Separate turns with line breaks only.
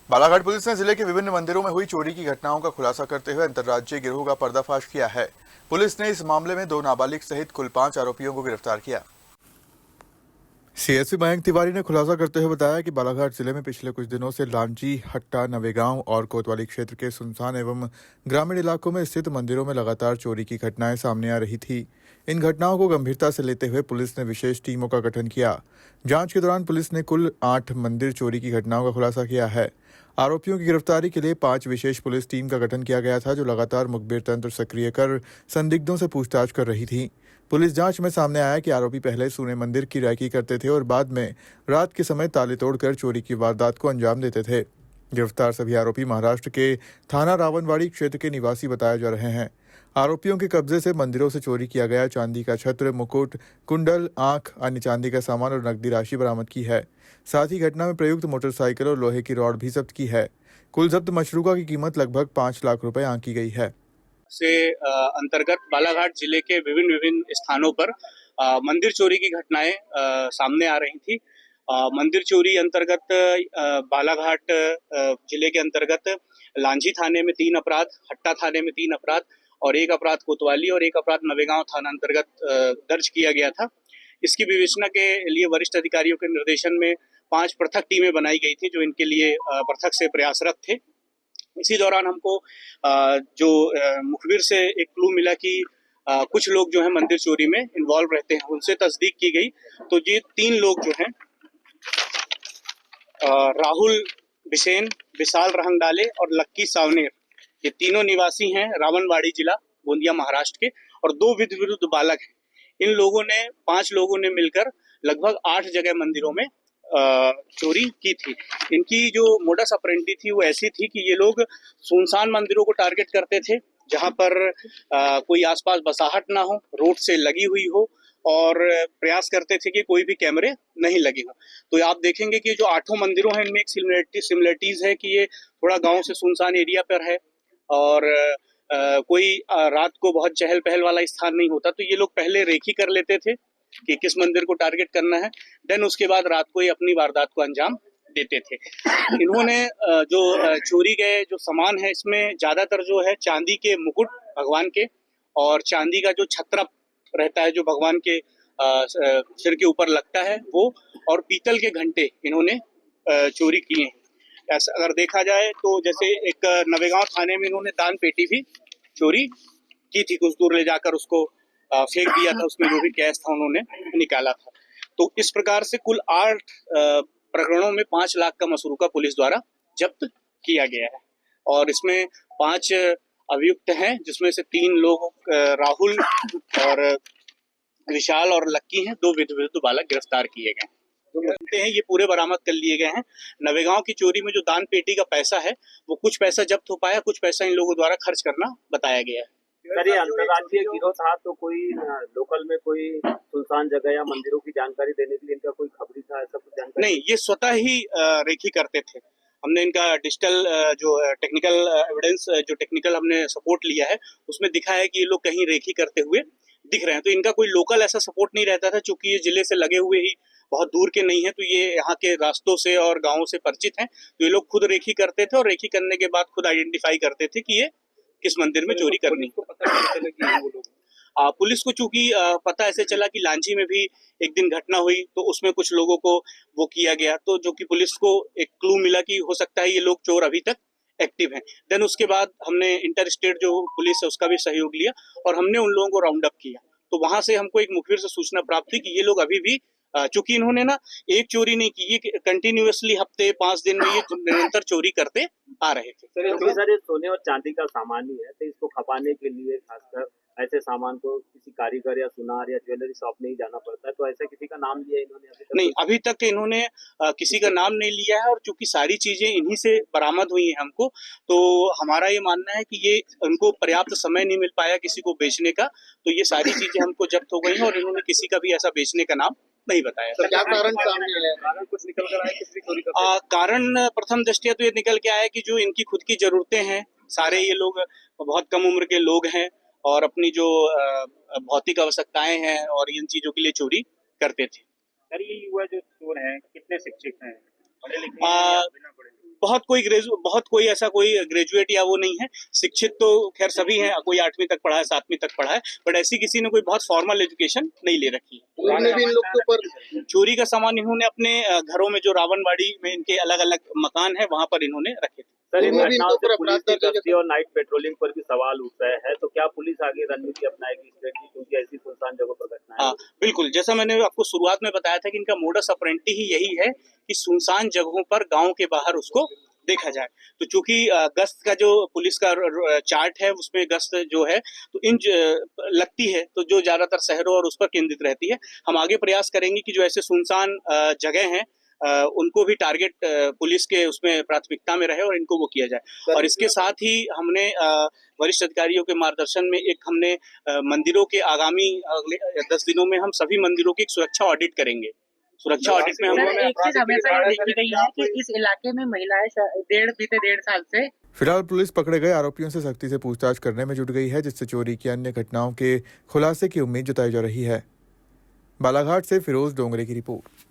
Balaghat police ने जिले के विभिन्न मंदिरों में हुई चोरी की घटनाओं का खुलासा करते हुए अंतर्राज्यीय गिरोह का पर्दाफाश किया है। पुलिस ने इस मामले में 2 नाबालिग सहित कुल 5 आरोपियों को गिरफ्तार किया। सीएसपी मयंक तिवारी ने खुलासा करते हुए बताया कि बालाघाट जिले में पिछले कुछ दिनों से लांजी, हट्टा, नवेगांव और कोतवाली क्षेत्र के सुनसान एवं ग्रामीण इलाकों में स्थित मंदिरों में लगातार चोरी की घटनाएं सामने आ रही थी। इन घटनाओं को गंभीरता से लेते हुए पुलिस ने विशेष टीमों का गठन किया। जांच के दौरान पुलिस ने कुल 8 मंदिर चोरी की घटनाओं का खुलासा किया है। आरोपियों की गिरफ्तारी के लिए 5 विशेष पुलिस टीम का गठन किया गया था, जो लगातार मुखबिर तंत्र सक्रिय कर संदिग्धों से पूछताछ कर रही थी। पुलिस जांच में सामने आया कि आरोपी पहले सूने मंदिर की रैकी करते थे और बाद में रात के समय ताले तोड़कर चोरी की वारदात को अंजाम देते थे। गिरफ्तार सभी आरोपी महाराष्ट्र के थाना रावणवाड़ी क्षेत्र के निवासी बताए जा रहे हैं। आरोपियों के कब्जे से मंदिरों से चोरी किया गया चांदी का छत्र, मुकुट, कुंडल, आंख, अन्य चांदी का सामान और नकदी राशि बरामद की है। साथ ही घटना में प्रयुक्त मोटरसाइकिल और लोहे की रॉड भी जब्त की है। कुल जब्त मशरूका की कीमत लगभग 5 लाख रुपए आंकी गई है।
से अंतर्गत बालाघाट जिले के विभिन्न विभिन्न स्थानों पर मंदिर चोरी की घटनाएं सामने आ रही थी। मंदिर चोरी अंतर्गत बालाघाट जिले के अंतर्गत लांजी थाने में 3 अपराध, हट्टा थाने में 3 अपराध और 1 अपराध कोतवाली और 1 अपराध नवेगांव थाना अंतर्गत दर्ज किया गया था। इसकी विवेचना के लिए वरिष्ठ अधिकारियों के निर्देशन में 5 पृथक टीमें बनाई गई थी, जो इनके लिए पृथक से प्रयासरत थे। इसी दौरान हमको जो मुखबिर से एक क्लू मिला कि कुछ लोग जो है मंदिर चोरी में इन्वॉल्व रहते हैं, उनसे तस्दीक की गई तो ये 3 लोग जो हैं राहुल बिसेन, विशाल रहंगडाले और लक्की सावनेर, ये तीनों निवासी हैं रावणवाड़ी जिला गोंदिया महाराष्ट्र के और 2 विरुद्ध बालक हैं। इन लोगों ने 5 लोगों ने मिलकर लगभग 8 जगह मंदिरों में चोरी की थी। इनकी जो मोडस ऑपरेंडी थी वो ऐसी थी कि ये लोग सुनसान मंदिरों को टारगेट करते थे, जहां पर कोई आसपास बसाहट ना हो, रोड से लगी हुई हो और प्रयास करते थे कि कोई भी कैमरे नहीं लगे हों। तो आप देखेंगे कि जो 8 मंदिरों हैं इनमें एक सिमिलरिटीज है कि ये थोड़ा गांव से सुनसान एरिया पर है और कोई रात को बहुत चहल पहल वाला स्थान नहीं होता। तो ये लोग पहले रेखी कर लेते थे कि किस मंदिर को टारगेट करना है, देन उसके बाद रात को ही अपनी वारदात को अंजाम देते थे। इन्होंने जो चोरी गए जो सामान है, इसमें ज्यादातर जो है चांदी के मुकुट भगवान के और चांदी का जो छत्र रहता है जो भगवान के सिर के ऊपर लगता है वो, और पीतल के घंटे इन्होंने चोरी किए हैं। ऐसा अगर देखा जाए तो जैसे एक नवेगांव थाने में इन्होंने दान पेटी भी चोरी की थी, कुछ दूर ले जाकर उसको फेंक दिया था, उसमें जो भी कैश था उन्होंने निकाला था। तो इस प्रकार से कुल 8 प्रकरणों में 5 लाख का मसरूका पुलिस द्वारा जब्त किया गया है और इसमें 5 अभियुक्त हैं, जिसमें से 3 लोग राहुल और विशाल और लक्की हैं। 2 विरुद्ध बालक गिरफ्तार किए गए हैं। ये पूरे बरामद कर लिए गए हैं। नवेगांव की चोरी में जो दान पेटी का पैसा है वो कुछ पैसा जब्त हो पाया, कुछ पैसा इन लोगों द्वारा खर्च करना बताया गया है।
सर, ये अंतर्राज्यीय गिरोह था तो कोई लोकल में कोई सुनसान जगह या मंदिरों की जानकारी देने के लिए इनका कोई खबरी था, ऐसा कुछ जानकारी
नहीं, ये स्वतः ही रेकी करते थे। हमने इनका डिजिटल जो टेक्निकल एविडेंस जो टेक्निकल हमने सपोर्ट लिया है उसमें दिखा है कि ये लोग कहीं रेकी करते हुए दिख रहे हैं। तो इनका कोई लोकल ऐसा सपोर्ट नहीं रहता था, चूंकि ये जिले से लगे हुए ही बहुत दूर के नहीं है, तो ये यहाँ के रास्तों से और गाँवों से परिचित हैं। तो ये लोग खुद रेकी करते थे और रेकी करने के बाद खुद आइडेंटिफाई करते थे कि ये किस मंदिर में चोरी करनी। पुलिस को चूंकि पता ऐसे चला कि लांजी में भी एक दिन घटना हुई, तो उसमें कुछ लोगों को वो किया गया, तो जो कि पुलिस को एक क्लू मिला कि हो सकता है ये लोग चोर अभी तक एक्टिव हैं। देन उसके बाद हमने इंटर स्टेट जो पुलिस है उसका भी सहयोग लिया और हमने उन लोगों को राउंड अप किया। तो वहां से हमको एक मुखबिर से सूचना प्राप्त हुई कि ये लोग अभी भी चूंकि इन्होंने ना एक चोरी नहीं की, ये कंटिन्यूअसली हफ्ते 5 दिन में ये निरंतर चोरी करते आ रहे थे।
सर, ये सोने और चांदी का सामान ही है, तो इसको खपाने के लिए खासकर ऐसे सामान को किसी कारीगर या सुनार या ज्वेलरी शॉप में ही जाना पड़ता है, तो ऐसा किसी का नाम लिया इन्होंने अभी तक?
नहीं, अभी तक इन्होंने किसी का नाम नहीं लिया है और चूंकि सारी चीजें इन्हीं से बरामद हुई हैं हमको, तो हमारा ये मानना है कि ये उनको पर्याप्त समय नहीं मिल पाया किसी को बेचने का, तो ये सारी चीजें हमको जब्त हो गई हैं और इन्होंने किसी का भी ऐसा बेचने का नाम नहीं बताया।
तो क्या कारण सामने आया? कारण कुछ निकल कर आया किसी चोरी का?
कारण प्रथम दृष्टया तो ये निकल के आया कि जो इनकी खुद की जरूरतें हैं, सारे ये लोग बहुत कम उम्र के लोग हैं और अपनी जो भौतिक आवश्यकताएं हैं और इन चीजों के लिए चोरी करते थे।
सर, ये युवा जो चोर हैं कितने शिक्षित हैं, पढ़े लिखे हैं या बिना पढ़े?
बहुत कोई ऐसा कोई ग्रेजुएट या वो नहीं है। शिक्षित तो खैर सभी हैं, कोई 8वीं तक पढ़ा है, 7वीं तक पढ़ा है, बट ऐसी किसी ने कोई बहुत फॉर्मल एजुकेशन नहीं ले रखी है।
उन्होंने भी इन लोग के ऊपर
चोरी का सामान इन्होंने अपने घरों में, जो रावणवाड़ी में इनके अलग अलग मकान है, वहां पर इन्होंने रखे थे।
सर, इन
उन्होंने भी
घटनाओं
इनके
से
ऊपर
पुलिस
अपराध
की
दर्ज
गश्ती और नाइट पेट्रोलिंग पर भी सवाल उठ रहे हैं, तो क्या पुलिस आगे रणनीति अपनाएगी स्ट्रेटजी, क्योंकि ऐसी सुनसान जगहों पर घटनाएं
हाँ, बिल्कुल, जैसा मैंने आपको शुरुआत में बताया था कि इनका मोडस ऑपरेंडी ही यही है कि सुनसान जगहों पर गांव के बाहर उसको देखा जाए। तो चूंकि गश्त का जो पुलिस का चार्ट है, उसमें गश्त जो है तो लगती है, तो जो ज्यादातर शहरों और उस पर केंद्रित रहती है। हम आगे प्रयास करेंगे कि जो ऐसे सुनसान जगह हैं उनको भी टारगेट पुलिस के उसमें प्राथमिकता में रहे और इनको वो किया जाए। और इसके साथ ही हमने वरिष्ठ अधिकारियों के मार्गदर्शन में हमने मंदिरों के आगामी अगले 10 दिनों में हम सभी मंदिरों की एक सुरक्षा ऑडिट करेंगे। सुरक्षा ऑडिट में हम
एक चीज हमेशा ये देखी गई है कि इस इलाके में महिलाएं बीते 1.5 साल से।
फिलहाल पुलिस पकड़े गए आरोपियों से सख्ती से पूछताछ करने में जुट गई है, जिससे चोरी की अन्य घटनाओं के खुलासे की उम्मीद जताई जा रही है। बालाघाट से फिरोज डोंगरे की रिपोर्ट।